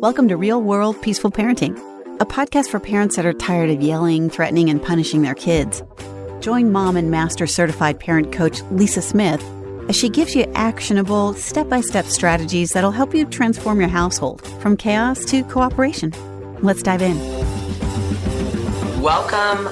Welcome to Real World Peaceful Parenting, a podcast for parents that are tired of yelling, threatening, and punishing their kids. Join mom and master certified parent coach Lisa Smith as she gives you actionable, step-by-step strategies that'll help you transform your household from chaos to cooperation. Let's dive in. Welcome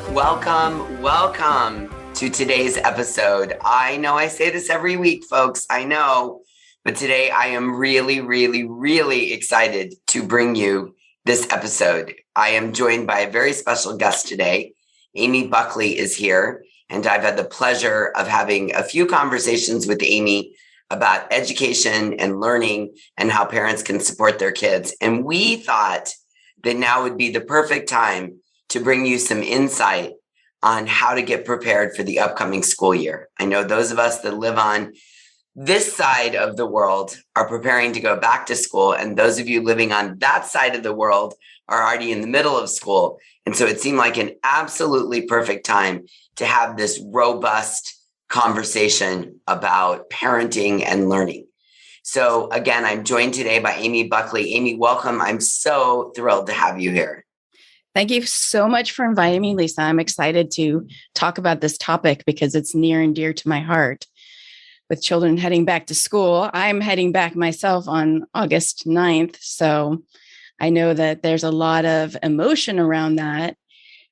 to today's episode. I know I say this every week, folks. I know. But today I am really excited to bring you this episode. I am joined by a very special guest today. Aimee Buckley is here, and I've had the pleasure of having a few conversations with Aimee about education and learning and how parents can support their kids. And we thought that now would be the perfect time to bring you some insight on how to get prepared for the upcoming school year. I know those of us that live on this side of the world are preparing to go back to school, and those of you living on that side of the world are already in the middle of school. And so it seemed like an absolutely perfect time to have this robust conversation about parenting and learning. So again, I'm joined today by Aimee Buckley. Aimee, welcome. I'm so thrilled to have you here. Thank you so much for inviting me, Lisa. I'm excited to talk about this topic because it's near and dear to my heart. With children heading back to school, I'm heading back myself on August 9th. So I know that there's a lot of emotion around that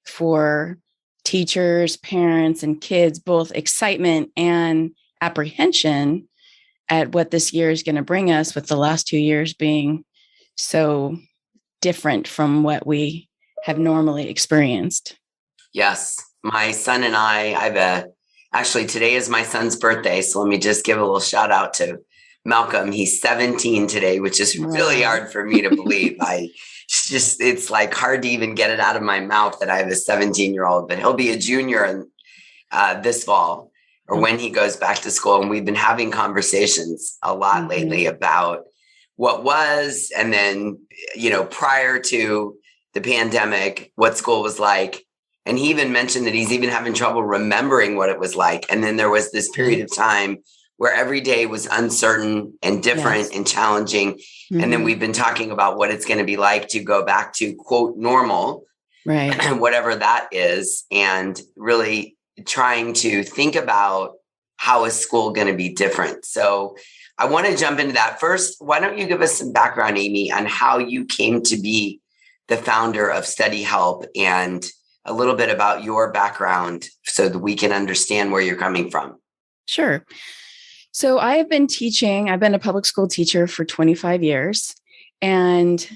for teachers, parents, and kids, both excitement and apprehension at what this year is going to bring us, with the last 2 years being so different from what we have normally experienced. Yes, my son and actually, today is my son's birthday, so let me just give a little shout out to Malcolm. He's 17 today, which is really hard for me to believe. It's like hard to even get it out of my mouth that I have a 17-year-old, but he'll be a junior in this fall or when he goes back to school. And we've been having conversations a lot lately about what was, and then, prior to the pandemic, what school was like. And he even mentioned that he's even having trouble remembering what it was like. And then there was this period of time where every day was uncertain and different and challenging. Mm-hmm. And then we've been talking about what it's going to be like to go back to, quote, normal, right? Whatever that is. And really trying to think about how is school going to be different. So I want to jump into that. First, why don't you give us some background, Aimee, on how you came to be the founder of Study Help, and a little bit about your background so that we can understand where you're coming from. Sure. So I've been a public school teacher for 25 years, and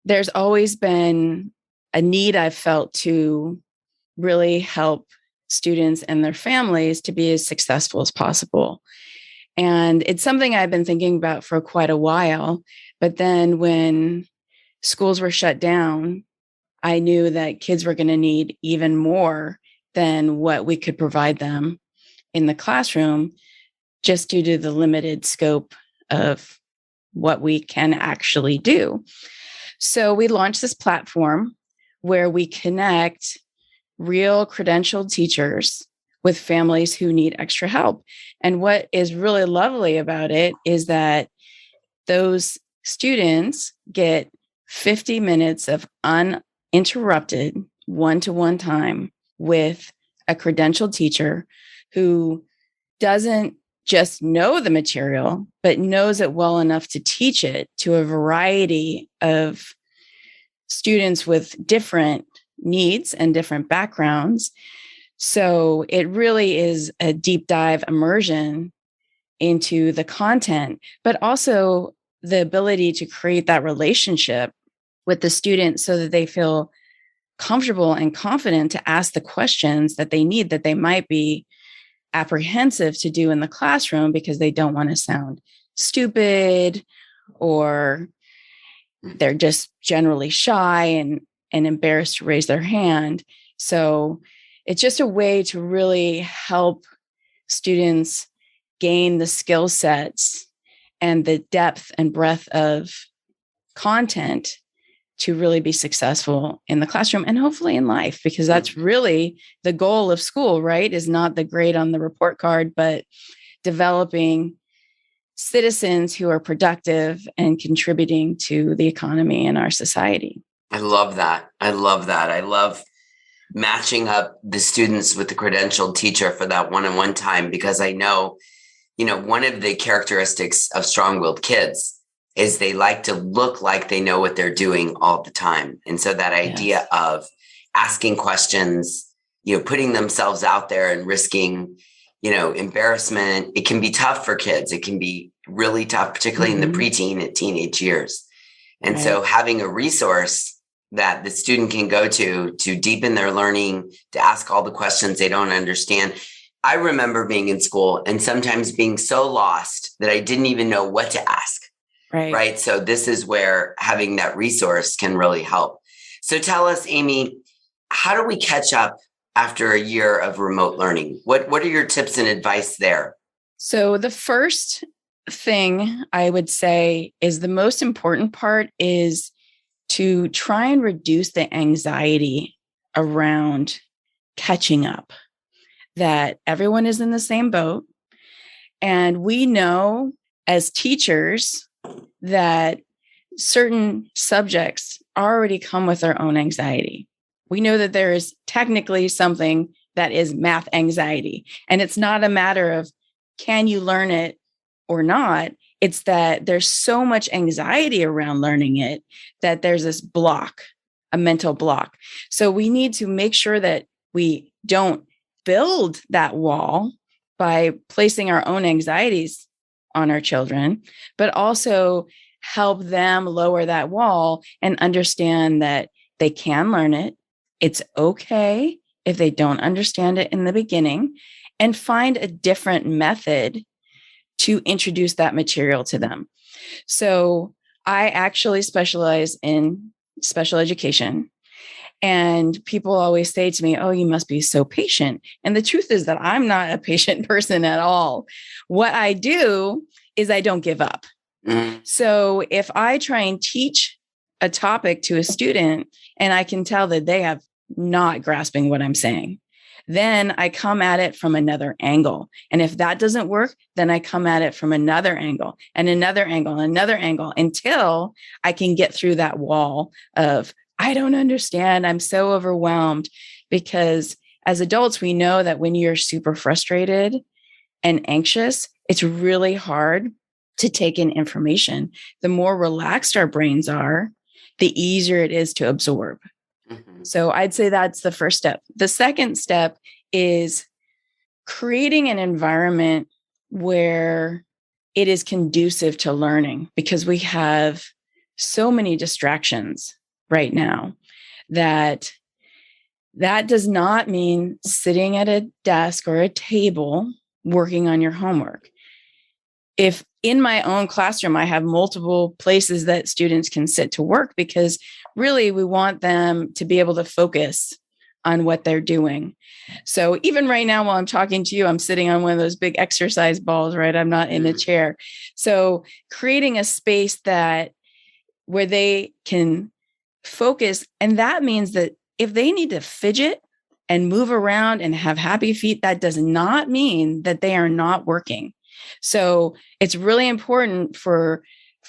there's always been a need I've felt to really help students and their families to be as successful as possible. And it's something I've been thinking about for quite a while, but then when schools were shut down, I knew that kids were going to need even more than what we could provide them in the classroom, just due to the limited scope of what we can actually do. So we launched this platform where we connect real credentialed teachers with families who need extra help. And what is really lovely about it is that those students get 50 minutes of uninterrupted one-to-one time with a credentialed teacher who doesn't just know the material, but knows it well enough to teach it to a variety of students with different needs and different backgrounds. So it really is a deep dive immersion into the content, but also the ability to create that relationship with the students so that they feel comfortable and confident to ask the questions that they need, that they might be apprehensive to do in the classroom because they don't want to sound stupid, or they're just generally shy and embarrassed to raise their hand. So it's just a way to really help students gain the skill sets and the depth and breadth of content to really be successful in the classroom and hopefully in life, because that's really the goal of school, right? Is not the grade on the report card, but developing citizens who are productive and contributing to the economy and our society. I love that. I love that. I love matching up the students with the credentialed teacher for that one-on-one time, because I know, one of the characteristics of strong-willed kids is they like to look like they know what they're doing all the time. And so that idea of asking questions, putting themselves out there and risking, embarrassment, it can be tough for kids. It can be really tough, particularly in the preteen and teenage years. And so having a resource that the student can go to deepen their learning, to ask all the questions they don't understand. I remember being in school and sometimes being so lost that I didn't even know what to ask. Right. So this is where having that resource can really help. So tell us, Aimee, how do we catch up after a year of remote learning? What are your tips and advice there? So the first thing I would say is the most important part is to try and reduce the anxiety around catching up, that everyone is in the same boat. And we know as teachers that certain subjects already come with their own anxiety. We know that there is technically something that is math anxiety, and it's not a matter of can you learn it or not. It's that there's so much anxiety around learning it that there's this block, a mental block. So we need to make sure that we don't build that wall by placing our own anxieties on our children, but also help them lower that wall and understand that they can learn it. It's okay if they don't understand it in the beginning, and find a different method to introduce that material to them. So I actually specialize in special education. And people always say to me, oh, you must be so patient. And the truth is that I'm not a patient person at all. What I do is I don't give up. So if I try and teach a topic to a student and I can tell that they have not grasping what I'm saying, then I come at it from another angle. And if that doesn't work, then I come at it from another angle and another angle and another angle until I can get through that wall of, I don't understand. I'm so overwhelmed. Because as adults, we know that when you're super frustrated and anxious, it's really hard to take in information. The more relaxed our brains are, the easier it is to absorb. So I'd say that's the first step. The second step is creating an environment where it is conducive to learning, because we have so many distractions right now that does not mean sitting at a desk or a table working on your homework. If in my own classroom, I have multiple places that students can sit to work, because really we want them to be able to focus on what they're doing. So even right now, while I'm talking to you, I'm sitting on one of those big exercise balls, right? I'm not in a chair. So creating a space where they can focus. And that means that if they need to fidget and move around and have happy feet, that does not mean that they are not working. So it's really important for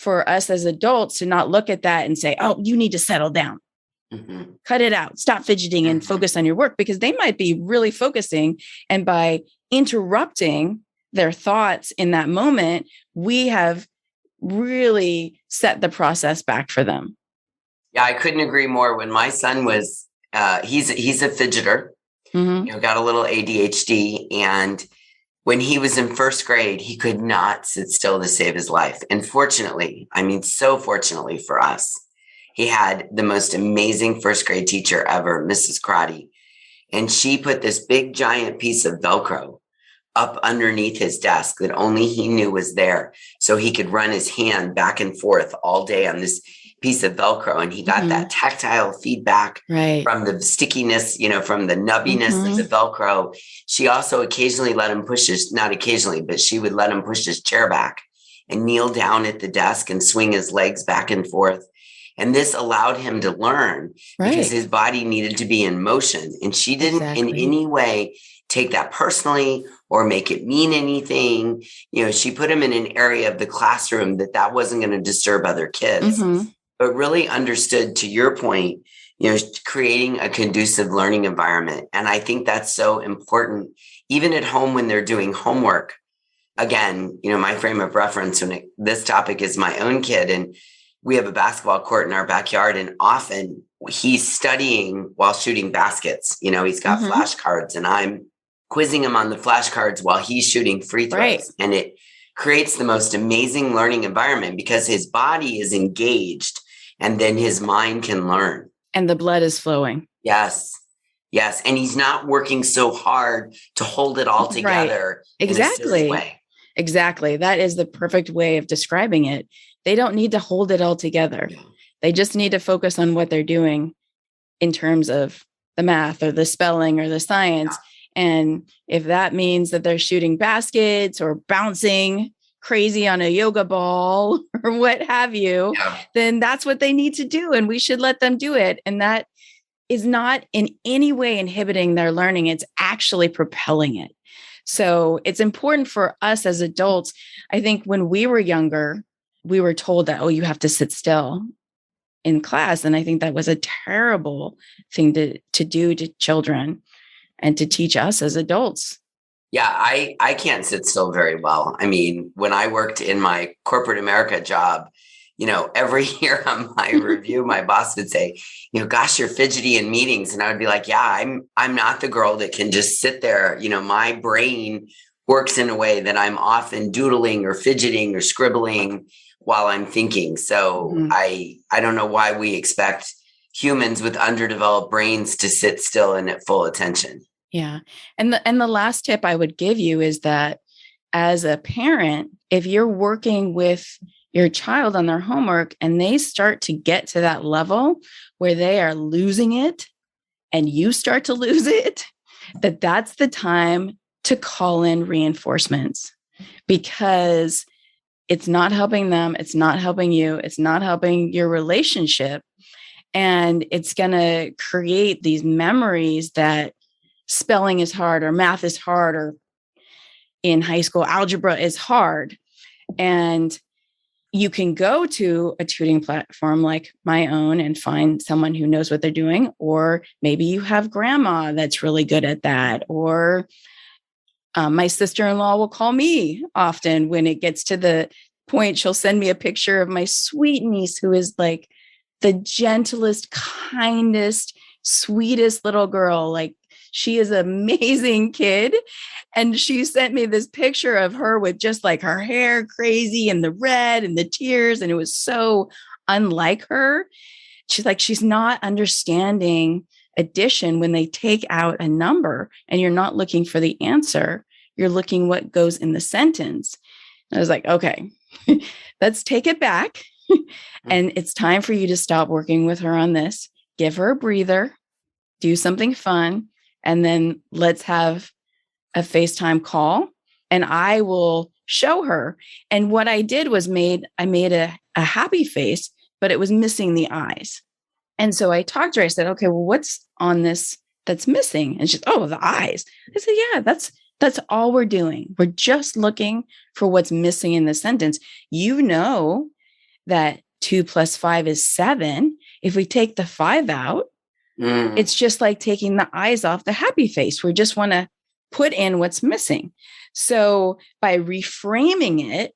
us as adults to not look at that and say, oh, you need to settle down. Cut it out. Stop fidgeting and focus on your work, because they might be really focusing. And by interrupting their thoughts in that moment, we have really set the process back for them. Yeah, I couldn't agree more. When my son was, he's a fidgeter, got a little ADHD. And when he was in first grade, he could not sit still to save his life. And fortunately, so fortunately for us, he had the most amazing first grade teacher ever, Mrs. Crotty. And she put this big giant piece of Velcro up underneath his desk that only he knew was there, so he could run his hand back and forth all day on this piece of Velcro. And he got that tactile feedback from the stickiness, from the nubbiness of the Velcro. She also occasionally let him not occasionally, but she would let him push his chair back and kneel down at the desk and swing his legs back and forth. And this allowed him to learn because his body needed to be in motion. And she didn't in any way take that personally or make it mean anything. She put him in an area of the classroom that wasn't going to disturb other kids, but really understood, to your point, creating a conducive learning environment. And I think that's so important, even at home when they're doing homework. Again, my frame of reference when this topic is my own kid, and we have a basketball court in our backyard, and often he's studying while shooting baskets. He's got flashcards, and I'm quizzing him on the flashcards while he's shooting free throws. Right. And it creates the most amazing learning environment because his body is engaged and then his mind can learn. And the blood is flowing. Yes. Yes. And he's not working so hard to hold it all together. Right. Exactly. In a silly way. Exactly. That is the perfect way of describing it. They don't need to hold it all together. Yeah. They just need to focus on what they're doing in terms of the math or the spelling or the science. Yeah. And if that means that they're shooting baskets or bouncing crazy on a yoga ball or what have you, then that's what they need to do. And we should let them do it. And that is not in any way inhibiting their learning. It's actually propelling it. So it's important for us as adults. I think when we were younger, we were told that, you have to sit still in class. And I think that was a terrible thing to do to children and to teach us as adults. Yeah, I can't sit still very well. I mean, when I worked in my corporate America job, every year on my review, my boss would say, gosh, you're fidgety in meetings. And I would be like, yeah, I'm not the girl that can just sit there. My brain works in a way that I'm often doodling or fidgeting or scribbling while I'm thinking. So I don't know why we expect humans with underdeveloped brains to sit still and at full attention. Yeah. And the last tip I would give you is that as a parent, if you're working with your child on their homework and they start to get to that level where they are losing it and you start to lose it, that's the time to call in reinforcements, because it's not helping them. It's not helping you. It's not helping your relationship. And it's going to create these memories that spelling is hard or math is hard or in high school algebra is hard. And you can go to a tutoring platform like my own and find someone who knows what they're doing, or maybe you have grandma that's really good at that, or my sister-in-law will call me often when it gets to the point. She'll send me a picture of my sweet niece who is like the gentlest, kindest, sweetest little girl. Like, she is an amazing kid. And she sent me this picture of her with just like her hair crazy and the red and the tears. And it was so unlike her. She's like, she's not understanding addition when they take out a number and you're not looking for the answer. You're looking what goes in the sentence. And I was like, okay, let's take it back. And it's time for you to stop working with her on this. Give her a breather, do something fun. And then let's have a FaceTime call and I will show her. And what I did was I made a happy face, but it was missing the eyes. And so I talked to her. I said, okay, well, what's on this that's missing? And she's, the eyes. I said, yeah, that's all we're doing. We're just looking for what's missing in the sentence. You know that 2 + 5 is 7. If we take the 5 out, it's just like taking the eyes off the happy face. We just want to put in what's missing. So by reframing it,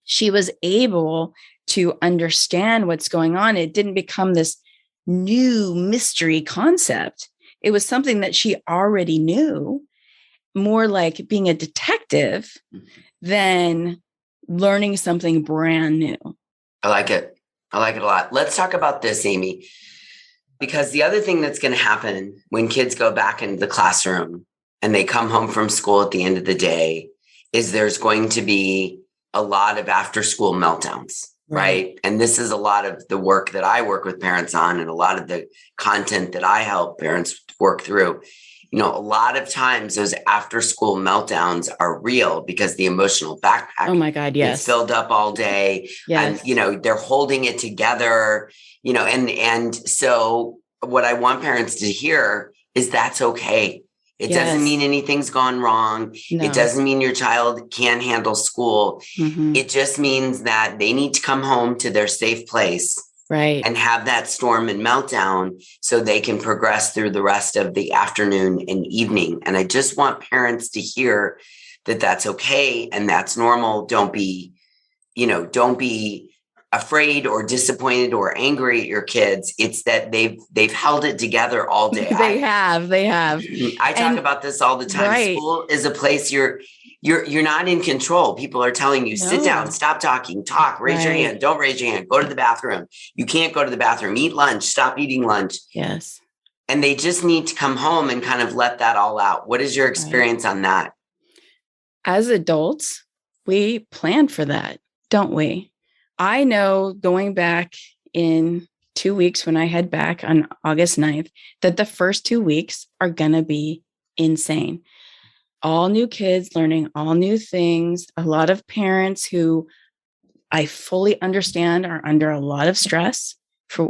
she was able to understand what's going on. It didn't become this new mystery concept. It was something that she already knew, more like being a detective than learning something brand new. I like it. I like it a lot. Let's talk about this, Aimee. Because the other thing that's going to happen when kids go back into the classroom and they come home from school at the end of the day is there's going to be a lot of after school meltdowns, right? And this is a lot of the work that I work with parents on and a lot of the content that I help parents work through. A lot of times those after school meltdowns are real because the emotional backpack oh my God, yes, is filled up all day. Yes. And, they're holding it together. And so what I want parents to hear is that's okay. It doesn't mean anything's gone wrong. No. It doesn't mean your child can't handle school. Mm-hmm. It just means that they need to come home to their safe place. Right. And have that storm and meltdown so they can progress through the rest of the afternoon and evening. And I just want parents to hear that that's okay and that's normal. Don't be afraid or disappointed or angry at your kids. It's that they've held it together all day. They have. I talk about this all the time. Right. School is a place you're not in control. People are telling you, sit down, stop talking, talk, raise your hand, don't raise your hand, go to the bathroom. You can't go to the bathroom, eat lunch, stop eating lunch. Yes. And they just need to come home and kind of let that all out. What is your experience on that? As adults, we plan for that, don't we? I know going back in 2 weeks when I head back on August 9th, that the first 2 weeks are going to be insane. All new kids learning all new things. A lot of parents who I fully understand are under a lot of stress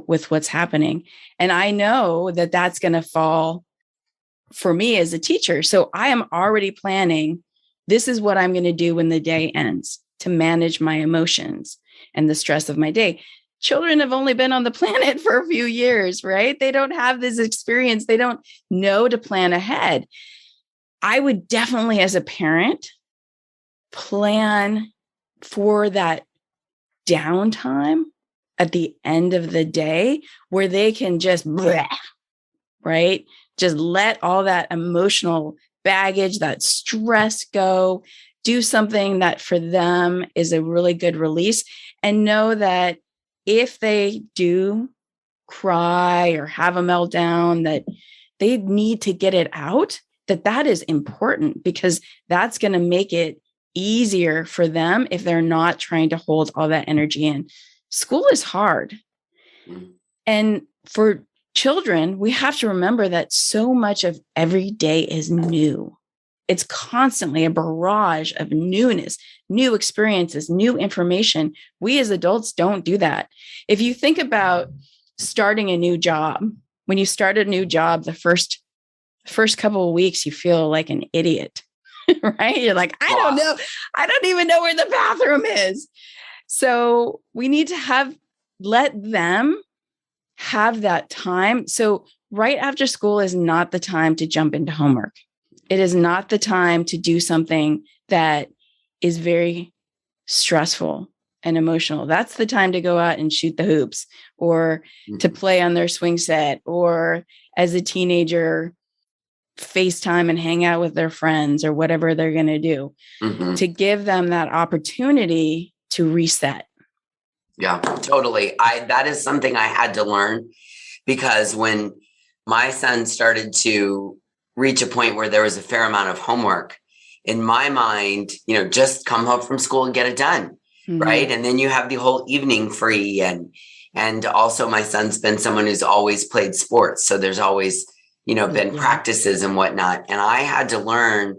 with what's happening. And I know that that's going to fall for me as a teacher. So I am already planning, this is what I'm going to do when the day ends to manage my emotions and the stress of my day. Children have only been on the planet for a few years, right? They don't have this experience. They don't know to plan ahead. I would definitely, as a parent, plan for that downtime at the end of the day where they can just, right? Just let all that emotional baggage, that stress go, do something that for them is a really good release, and know that if they do cry or have a meltdown, that they need to get it out, that is important, because that's going to make it easier for them if they're not trying to hold all that energy in. School is hard. And for children, we have to remember that so much of every day is new. It's constantly a barrage of newness, new experiences, new information. We as adults don't do that. If you think about starting a new job, when you start a new job, the first couple of weeks, you feel like an idiot, right? You're like, I don't know. I don't even know where the bathroom is. So we need to let them have that time. So right after school is not the time to jump into homework. It is not the time to do something that is very stressful and emotional. That's the time to go out and shoot the hoops, or to play on their swing set, or as a teenager, FaceTime and hang out with their friends, or whatever they're going to do, to give them that opportunity to reset. Yeah, totally. That is something I had to learn, because when my son started to reach a point where there was a fair amount of homework, in my mind, just come home from school and get it done. Right. And then you have the whole evening free. And also my son's been someone who's always played sports. So there's always, been practices and whatnot. And I had to learn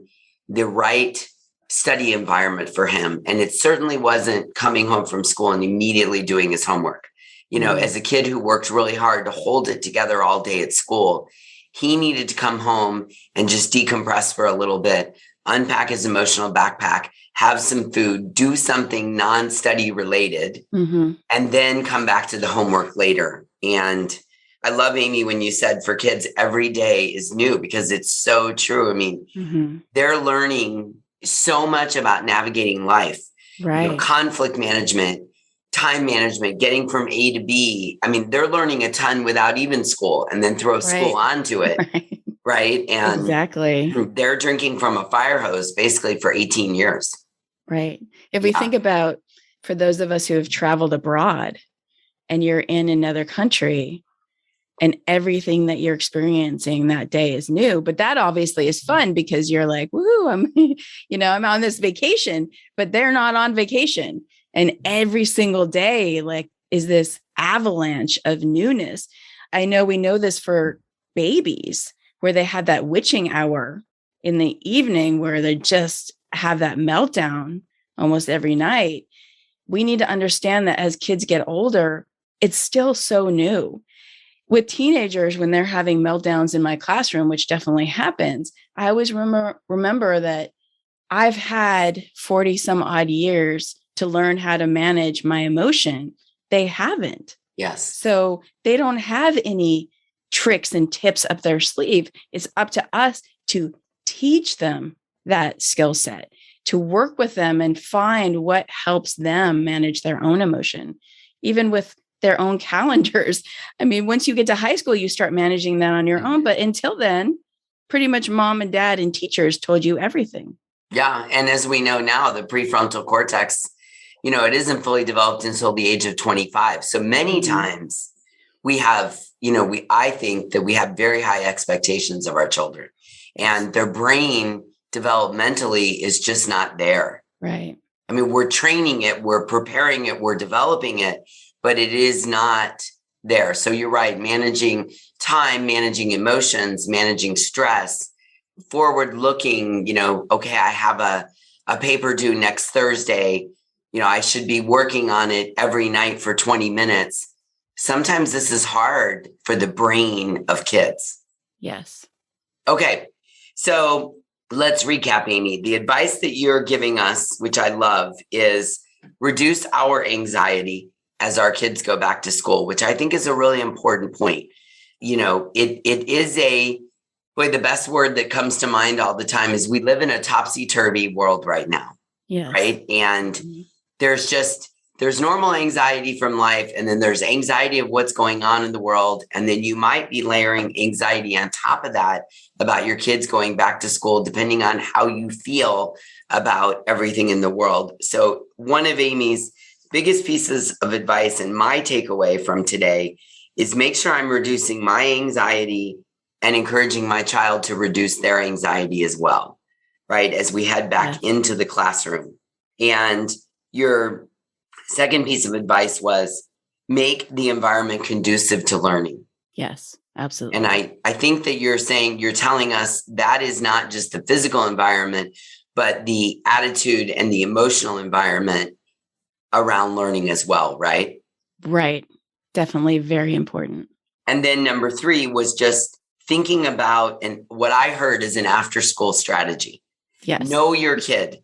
the right study environment for him. And it certainly wasn't coming home from school and immediately doing his homework. As a kid who worked really hard to hold it together all day at school, he needed to come home and just decompress for a little bit, unpack his emotional backpack, have some food, do something non-study related, and then come back to the homework later. And I love, Aimee, when you said for kids, every day is new, because it's so true. I mean, they're learning so much about navigating life, right? Conflict management, time management, getting from A to B. I mean, they're learning a ton without even school, and then throw school onto it. Right. And exactly, they're drinking from a fire hose basically for 18 years. Right. If we think about, for those of us who have traveled abroad and you're in another country and everything that you're experiencing that day is new, but that obviously is fun because you're like, woo, I'm on this vacation, but they're not on vacation. And every single day, is this avalanche of newness. I know we know this for babies, where they have that witching hour in the evening where they just have that meltdown almost every night. We need to understand that as kids get older, it's still so new. with teenagers, when they're having meltdowns in my classroom, which definitely happens, I always remember that I've had 40 some odd years to learn how to manage my emotion. They haven't. Yes. So they don't have any tricks and tips up their sleeve. It's up to us to teach them that skill set, to work with them and find what helps them manage their own emotion, even with their own calendars. I mean, once you get to high school, you start managing that on your own. But until then, pretty much mom and dad and teachers told you everything. Yeah. And as we know now, the prefrontal cortex, it isn't fully developed until the age of 25. So many times we have, I think that we have very high expectations of our children, and their brain developmentally is just not there. Right. I mean, we're training it, we're preparing it, we're developing it, but it is not there. So you're right. Managing time, managing emotions, managing stress, forward looking, okay, I have a paper due next Thursday. I should be working on it every night for 20 minutes. Sometimes this is hard for the brain of kids. Yes. Okay. So let's recap, Aimee. The advice that you're giving us, which I love, is reduce our anxiety as our kids go back to school, which I think is a really important point. It is the best word that comes to mind all the time is we live in a topsy-turvy world right now. Yes. Right. And there's normal anxiety from life. And then there's anxiety of what's going on in the world. And then you might be layering anxiety on top of that about your kids going back to school, depending on how you feel about everything in the world. So one of Aimee's biggest pieces of advice and my takeaway from today is make sure I'm reducing my anxiety and encouraging my child to reduce their anxiety as well, right? As we head back into the classroom. And your second piece of advice was make the environment conducive to learning. Yes, absolutely. And I think that you're telling us that is not just the physical environment, but the attitude and the emotional environment around learning as well, right? Right. Definitely very important. And then number 3 was just thinking about, and what I heard is an after school strategy. Yes. Know your kid.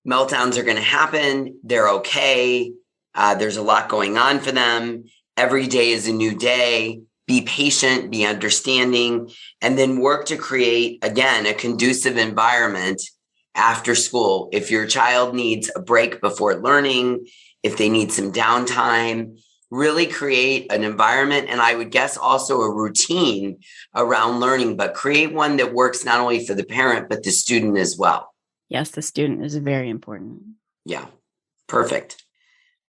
Meltdowns are going to happen. They're okay. There's a lot going on for them. Every day is a new day. Be patient, be understanding, and then work to create, again, a conducive environment after school. If your child needs a break before learning, if they need some downtime, really create an environment. And I would guess also a routine around learning, but create one that works not only for the parent, but the student as well. Yes, the student is very important. Yeah, perfect.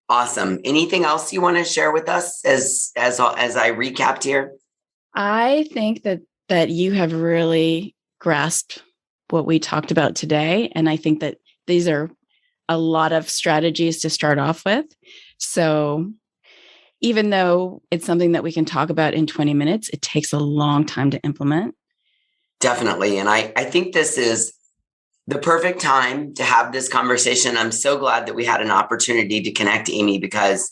Awesome. Anything else you want to share with us as I recapped here? I think that you have really grasped what we talked about today. And I think that these are a lot of strategies to start off with. So even though it's something that we can talk about in 20 minutes, it takes a long time to implement. Definitely. And I think this is the perfect time to have this conversation. I'm so glad that we had an opportunity to connect, Aimee, because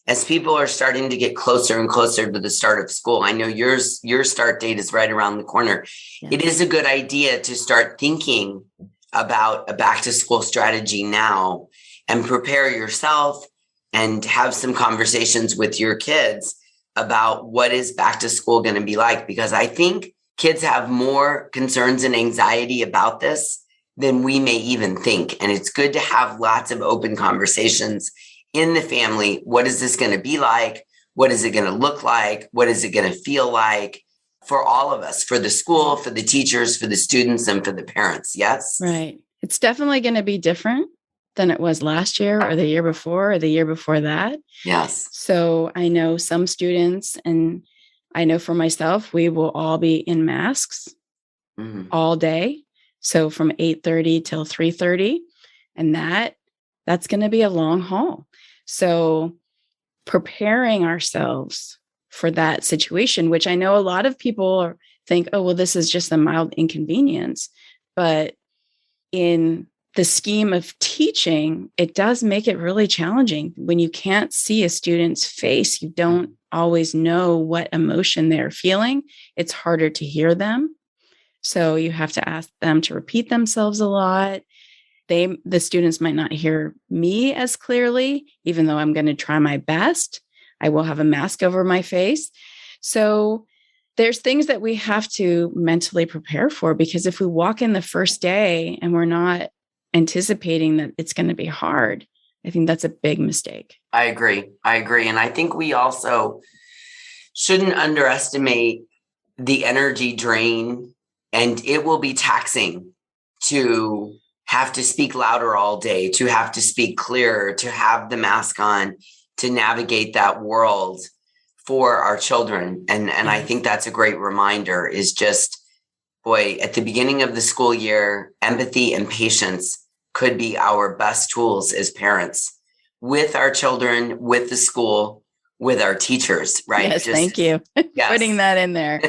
as people are starting to get closer and closer to the start of school, I know your start date is right around the corner. Yes. It is a good idea to start thinking about a back to school strategy now and prepare yourself and have some conversations with your kids about what is back to school going to be like, because I think kids have more concerns and anxiety about this than we may even think. And it's good to have lots of open conversations in the family. What is this going to be like? What is it going to look like? What is it going to feel like for all of us, for the school, for the teachers, for the students, and for the parents? Yes? Right. It's definitely going to be different than it was last year or the year before or the year before that. Yes. So I know some students, and I know for myself, we will all be in masks all day. So from 8:30 till 3:30, and that's going to be a long haul. So preparing ourselves for that situation, which I know a lot of people think, oh, well, this is just a mild inconvenience. But in the scheme of teaching, it does make it really challenging. When you can't see a student's face, you don't always know what emotion they're feeling, it's harder to hear them. So you have to ask them to repeat themselves a lot. The students might not hear me as clearly, even though I'm going to try my best. I will have a mask over my face. So there's things that we have to mentally prepare for, because if we walk in the first day and we're not anticipating that it's going to be hard, I think that's a big mistake. I agree. And I think we also shouldn't underestimate the energy drain, and it will be taxing to have to speak louder all day, to have to speak clearer, to have the mask on, to navigate that world for our children. And I think that's a great reminder, is just, boy, at the beginning of the school year, empathy and patience could be our best tools as parents with our children, with the school, with our teachers, right? Yes, thank you. Yes. Putting that in there.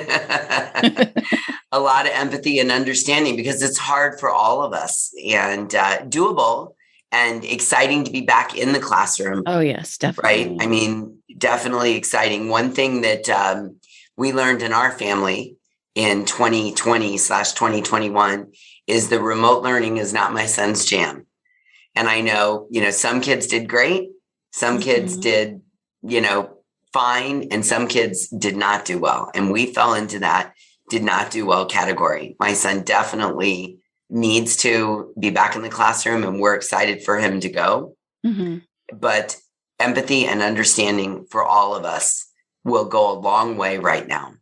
A lot of empathy and understanding, because it's hard for all of us, and doable and exciting to be back in the classroom. Oh, yes, definitely. Right? I mean, definitely exciting. One thing that we learned in our family in 2020/2021 is the remote learning is not my son's jam. And I know, some kids did great. Some kids did, fine. And some kids did not do well. And we fell into that did not do well category. My son definitely needs to be back in the classroom, and we're excited for him to go. Mm-hmm. But empathy and understanding for all of us will go a long way right now.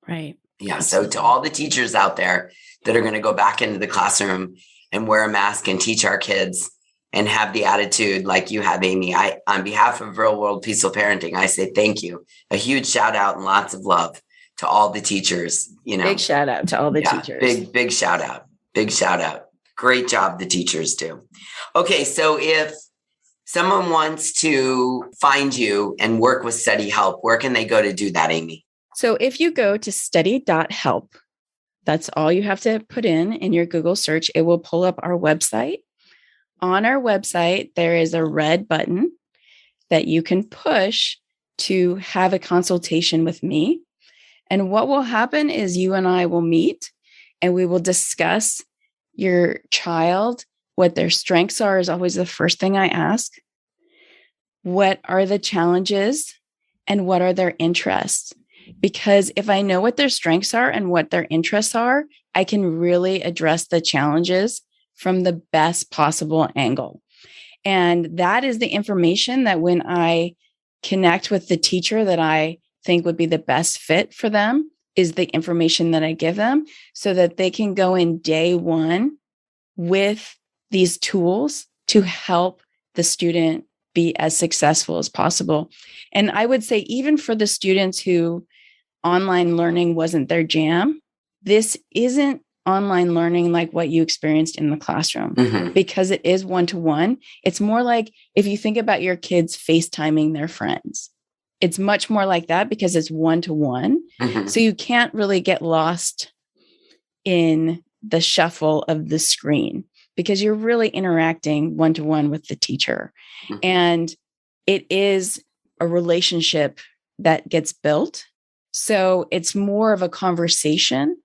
Right. Yeah. So to all the teachers out there that are going to go back into the classroom and wear a mask and teach our kids and have the attitude like you have, Aimee, on behalf of Real World Peaceful Parenting, I say thank you. A huge shout out and lots of love to all the teachers. Big shout out to all the teachers. Big shout out. Big shout out. Great job the teachers do. Okay, so if someone wants to find you and work with Study Help, where can they go to do that, Aimee? So if you go to study.help, that's all you have to put in your Google search. It will pull up our website. On our website, there is a red button that you can push to have a consultation with me. And what will happen is you and I will meet and we will discuss your child. What their strengths are is always the first thing I ask. What are the challenges and what are their interests? Because if I know what their strengths are and what their interests are, I can really address the challenges from the best possible angle. And that is the information that when I connect with the teacher that I think would be the best fit for them, is the information that I give them so that they can go in day one with these tools to help the student be as successful as possible. And I would say even for the students who online learning wasn't their jam, this isn't online learning like what you experienced in the classroom, because it is one-to-one. It's more like if you think about your kids FaceTiming their friends. It's much more like that because it's one-to-one. So you can't really get lost in the shuffle of the screen because you're really interacting one-to-one with the teacher. And it is a relationship that gets built. So it's more of a conversation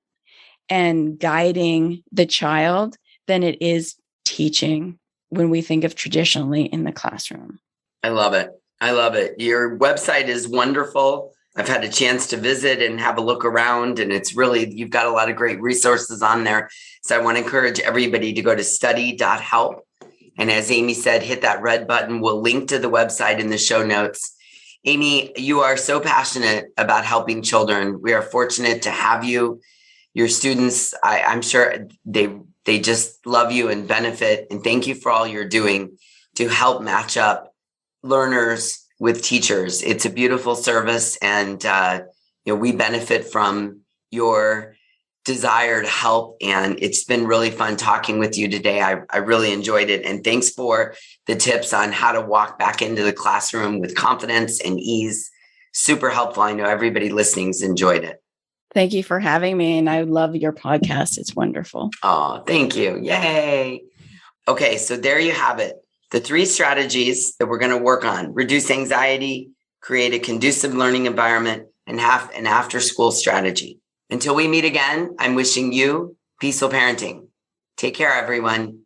and guiding the child than it is teaching when we think of traditionally in the classroom. I love it. I love it. Your website is wonderful. I've had a chance to visit and have a look around, and it's really, you've got a lot of great resources on there. So I want to encourage everybody to go to study.help. And as Aimee said, hit that red button. We'll link to the website in the show notes. Aimee, you are so passionate about helping children. We are fortunate to have you. Your students, I'm sure they just love you and benefit. And thank you for all you're doing to help match up learners with teachers. It's a beautiful service. And we benefit from your desire to help. And it's been really fun talking with you today. I really enjoyed it. And thanks for the tips on how to walk back into the classroom with confidence and ease. Super helpful. I know everybody listening's enjoyed it. Thank you for having me. And I love your podcast. It's wonderful. Oh, thank you. Yay. Okay. So there you have it. The 3 strategies that we're going to work on: reduce anxiety, create a conducive learning environment, and have an after-school strategy. Until we meet again, I'm wishing you peaceful parenting. Take care, everyone.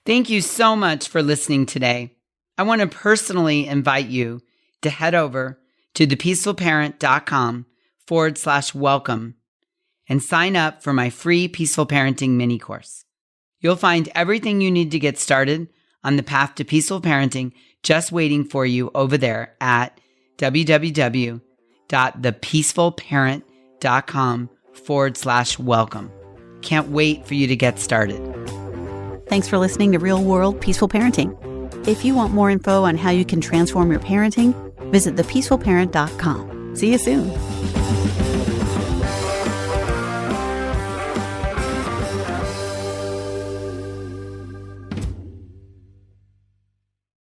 Thank you so much for listening today. I want to personally invite you to head over to thepeacefulparent.com/welcome and sign up for my free Peaceful Parenting mini course. You'll find everything you need to get started on the path to peaceful parenting just waiting for you over there at www.thepeacefulparent.com/welcome. Can't wait for you to get started. Thanks for listening to Real World Peaceful Parenting. If you want more info on how you can transform your parenting, visit thepeacefulparent.com. See you soon.